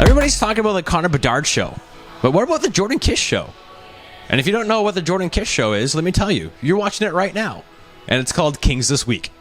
Everybody's talking about the Connor Bedard show, but what about the Jordan Kiss show? And if you don't know what the Jordan Kiss show is, let me tell you, you're watching it right now, and it's called Kings This Week.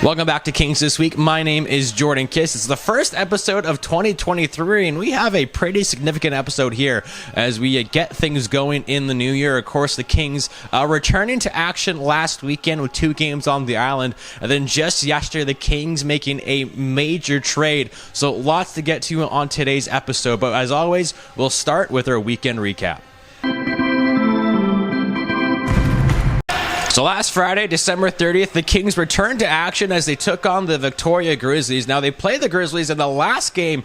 Welcome back to Kings This Week. My name is Jordan Kiss. It's the first episode of 2023, and we have a pretty significant episode here as we get things going in the new year. Of course, the Kings returning to action last weekend with 2 games on the island, and then just yesterday, the Kings making a major trade. So lots to get to on today's episode, but as always, we'll start with our weekend recap. So last Friday, December 30th, the Kings returned to action as they took on the Victoria Grizzlies. Now, they played the Grizzlies in the last game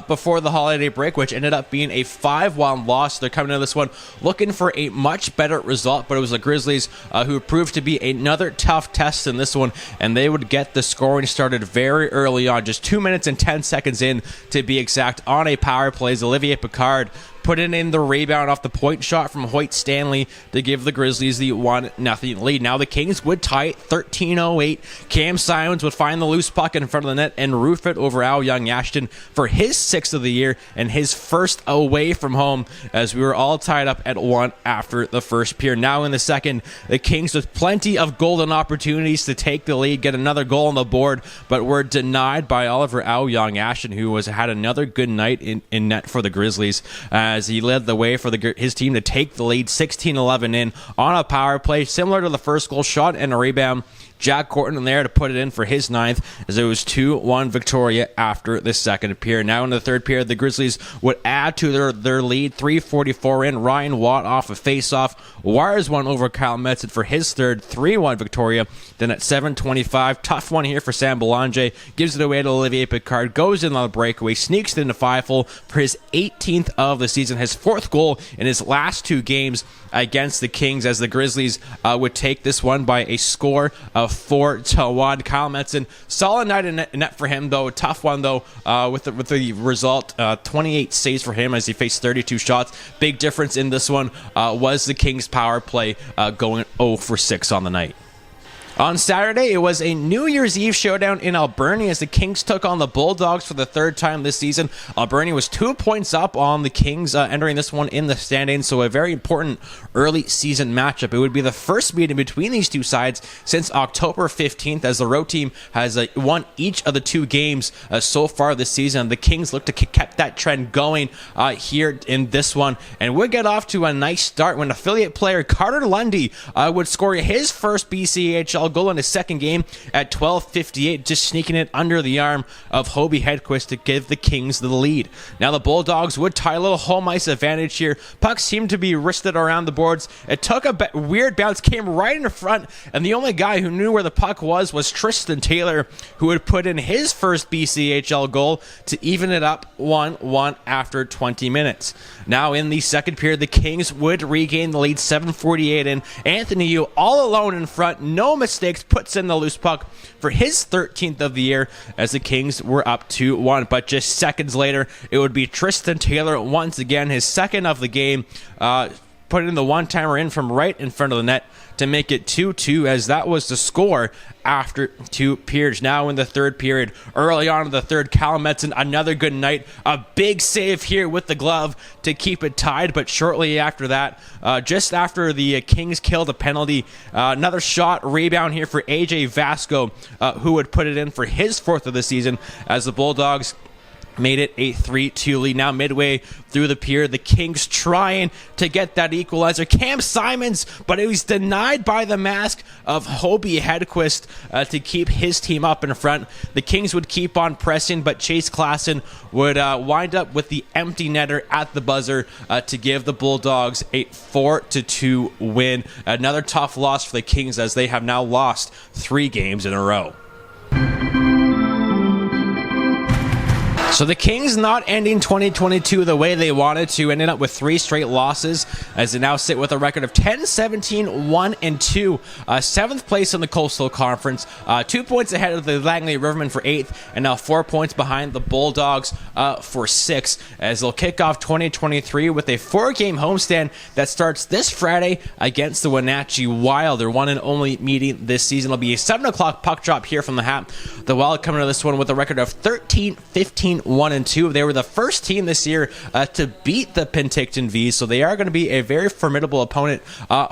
before the holiday break, which ended up being a 5-1 loss. They're coming into this one looking for a much better result, but it was the Grizzlies who proved to be another tough test in this one, and they would get the scoring started very early on, just 2 minutes and 10 seconds in to be exact, on a power play. As Olivier Picard putting in the rebound off the point shot from Hoyt Stanley to give the Grizzlies the 1-0 lead. Now the Kings would tie it 13:08. Cam Simons would find the loose puck in front of the net and roof it over Al Young-Ashton for his 6th of the year and his first away from home, as we were all tied up at 1 after the first period. Now in the second, the Kings with plenty of golden opportunities to take the lead, get another goal on the board, but were denied by Oliver Al Young-Ashton, who had another good night in net for the Grizzlies, as he led the way for his team to take the lead 16-11 in on a power play, similar to the first goal, shot and a rebound. Jack Corton there to put it in for his 9th, as it was 2-1 Victoria after the second period. Now in the third period, the Grizzlies would add to their lead, 3:44 in. Ryan Watt off a face-off wires one over Kyle Metzen for his 3rd, 3-1 Victoria. Then at 7:25, tough one here for Sam Belanger, gives it away to Olivier Picard, goes in on the breakaway, sneaks it into 5-hole for his 18th of the season, his 4th goal in his last 2 games against the Kings, as the Grizzlies would take this one by a score of 4-1. Kyle Metzen, solid night in net for him, though. A tough one, though, with the result. 28 saves for him as he faced 32 shots. Big difference in this one was the Kings' power play going 0 for 6 on the night. On Saturday, it was a New Year's Eve showdown in Alberni as the Kings took on the Bulldogs for the 3rd time this season. Alberni was 2 points up on the Kings entering this one in the standings, so a very important early season matchup. It would be the first meeting between these two sides since October 15th, as the road team has won each of the 2 games so far this season. The Kings look to keep that trend going here in this one, and would get off to a nice start when affiliate player Carter Lundy would score his first BCHL goal in his second game at 12:58, just sneaking it under the arm of Hobie Hedquist to give the Kings the lead. Now the Bulldogs would tie a little home ice advantage here. Puck seemed to be wristed around the boards. It took a weird bounce, came right in front, and the only guy who knew where the puck was Tristan Taylor, who would put in his first BCHL goal to even it up 1-1 after 20 minutes. Now in the second period, the Kings would regain the lead, 7:48 in. Anthony Yu all alone in front, no mistakes, puts in the loose puck for his 13th of the year as the Kings were up 2-1. But just seconds later, it would be Tristan Taylor once again, his 2nd of the game, putting the one-timer in from right in front of the net to make it 2-2, as that was the score after 2 periods. Now in the third period, early on in the third, Kyle Metzen, another good night. A big save here with the glove to keep it tied, but shortly after that, just after the Kings killed a penalty, another shot, rebound here for AJ Vasco, who would put it in for his 4th of the season, as the Bulldogs made it a 3-2 lead. Now midway through the period, the Kings trying to get that equalizer. Cam Simons, but it was denied by the mask of Hobie Hedquist to keep his team up in front. The Kings would keep on pressing, but Chase Klassen would wind up with the empty netter at the buzzer to give the Bulldogs a 4-2 win. Another tough loss for the Kings, as they have now lost 3 games in a row. So the Kings not ending 2022 the way they wanted to, ending up with 3 straight losses as they now sit with a record of 10-17, 1-2. 7th place in the Coastal Conference, 2 points ahead of the Langley Rivermen for 8th, and now 4 points behind the Bulldogs for 6th, as they'll kick off 2023 with a 4-game homestand that starts this Friday against the Wenatchee Wild. Their one and only meeting this season will be a 7 o'clock puck drop here from the Hat. The Wild coming to this one with a record of 13-15, 1-2. They were the first team this year to beat the Penticton Vees, so they are going to be a very formidable opponent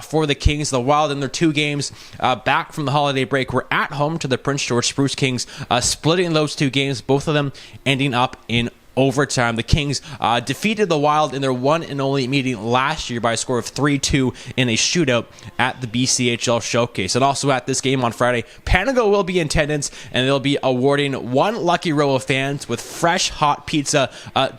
for the Kings. The Wild in their 2 games back from the holiday break were at home to the Prince George Spruce Kings, splitting those 2 games, both of them ending up in overtime. The Kings defeated the Wild in their one and only meeting last year by a score of 3-2 in a shootout at the BCHL Showcase. And also at this game on Friday, Panago will be in attendance, and they'll be awarding 1 lucky row of fans with fresh hot pizza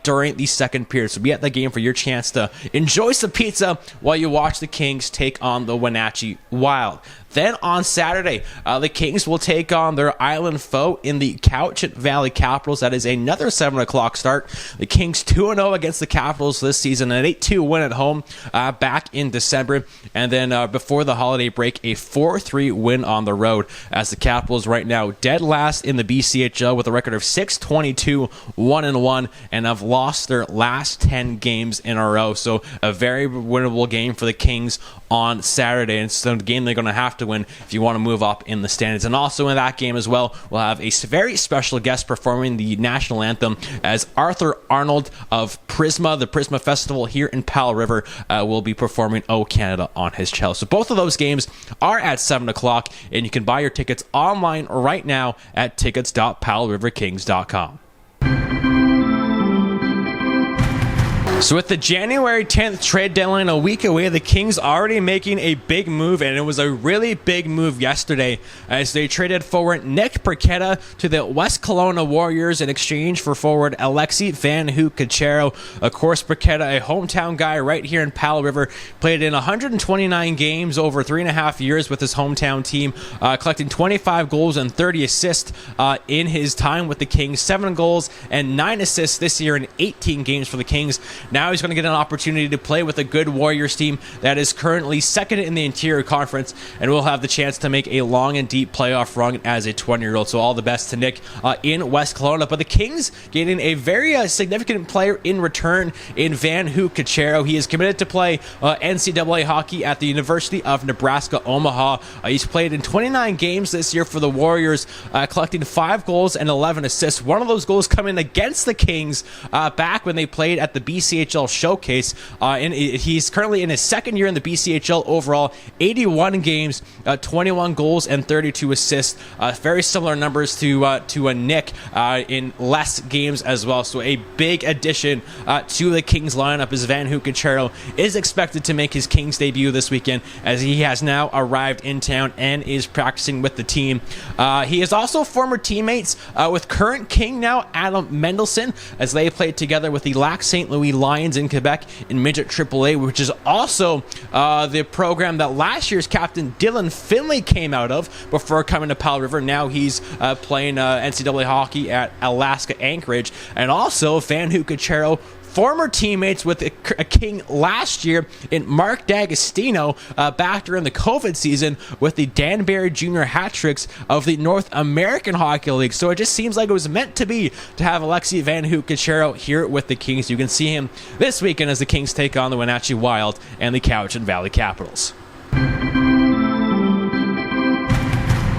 during the second period. So be at the game for your chance to enjoy some pizza while you watch the Kings take on the Wenatchee Wild. Then on Saturday, the Kings will take on their island foe in the Cowichan Valley Capitals. That is another 7 o'clock start. The Kings 2-0 against the Capitals this season, an 8-2 win at home back in December. And then before the holiday break, a 4-3 win on the road, as the Capitals right now dead last in the BCHL with a record of 6-22, 1-1, and have lost their last 10 games in a row. So a very winnable game for the Kings on Saturday. And it's a game they're going to have to win if you want to move up in the standings. And also in that game as well, we'll have a very special guest performing the national anthem, as Arthur Arnold of Prisma, the Prisma Festival here in Powell River, will be performing O Canada on his cello. So both of those games are at 7 o'clock, and you can buy your tickets online right now at tickets.powellriverkings.com. So with the January 10th trade deadline a week away, the Kings already making a big move, and it was a really big move yesterday as they traded forward Nick Perchetta to the West Kelowna Warriors in exchange for forward Alexi Van Hook-Cachero. Of course, Perchetta, a hometown guy right here in Powell River, played in 129 games over 3.5 years with his hometown team, collecting 25 goals and 30 assists in his time with the Kings, 7 goals and 9 assists this year in 18 games for the Kings. Now he's going to get an opportunity to play with a good Warriors team that is currently second in the Interior Conference, and will have the chance to make a long and deep playoff run as a 20-year-old. So all the best to Nick in West Kelowna. But the Kings getting a very significant player in return in Van Hook-Cachero. He is committed to play NCAA hockey at the University of Nebraska, Omaha. He's played in 29 games this year for the Warriors, collecting 5 goals and 11 assists. One of those goals coming against the Kings back when they played at the BCHL Showcase. He's currently in his second year in the BCHL overall, 81 games, 21 goals and 32 assists. Very similar numbers to a Nick in less games as well. So a big addition to the Kings lineup, as Van Hook-Cachero is expected to make his Kings debut this weekend, as he has now arrived in town and is practicing with the team. He is also former teammates with current King now Adam Mendelson, as they played together with the Lac St. Louis Lions in Quebec in Midget AAA, which is also the program that last year's captain Dylan Finley came out of before coming to Powell River. Now he's playing NCAA hockey at Alaska Anchorage. And also Van Hook-Cachero, former teammates with a King last year in Mark D'Agostino back during the COVID season with the Danbury Junior Hat-Tricks of the North American Hockey League. So it just seems like it was meant to be to have Alexi Van Hook-Cachero here with the Kings. You can see him this weekend as the Kings take on the Wenatchee Wild and the Cowichan Valley Capitals.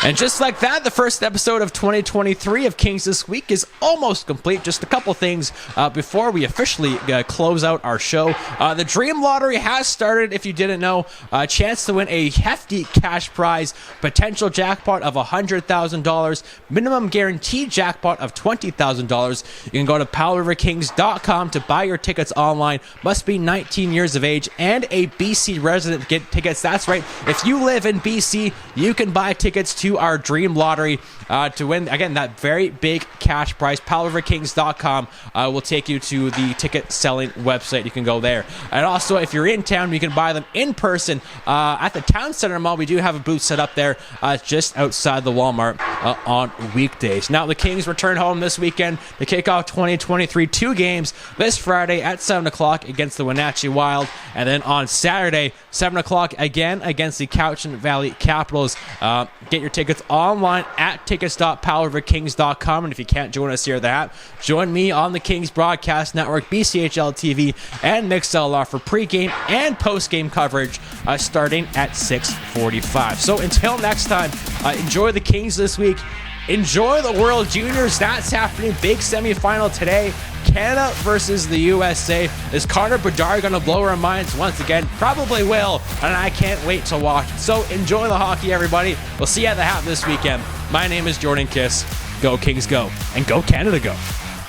And just like that, the first episode of 2023 of Kings This Week is almost complete. Just a couple things before we officially close out our show. The Dream Lottery has started, if you didn't know. A chance to win a hefty cash prize, potential jackpot of $100,000, minimum guaranteed jackpot of $20,000. You can go to powellriverkings.com to buy your tickets online. Must be 19 years of age and a BC resident to get tickets. That's right. If you live in BC, you can buy tickets to into our dream lottery to win, again, that very big cash prize. PowellRiverKings.com will take you to the ticket selling website. You can go there. And also, if you're in town, you can buy them in person at the Town Center Mall. We do have a booth set up there just outside the Walmart on weekdays. Now, the Kings return home this weekend to kick off 2023. 2 games this Friday at 7 o'clock against the Wenatchee Wild, and then on Saturday, 7 o'clock again against the Cowichan Valley Capitals. Get your tickets online at tickets.powellriverkings.com, and if you can't join us here at the Hat, join me on the Kings Broadcast Network, BCHL TV, and MixLR for pregame and postgame coverage starting at 6:45. So until next time, enjoy the Kings this week. Enjoy the World Juniors. That's happening. Big semifinal today. Canada versus the USA. Is Connor Bedard going to blow our minds once again? Probably will, and I can't wait to watch. So enjoy the hockey, everybody. We'll see you at the Hat this weekend. My name is Jordan Kiss. Go Kings, go, and go Canada, go.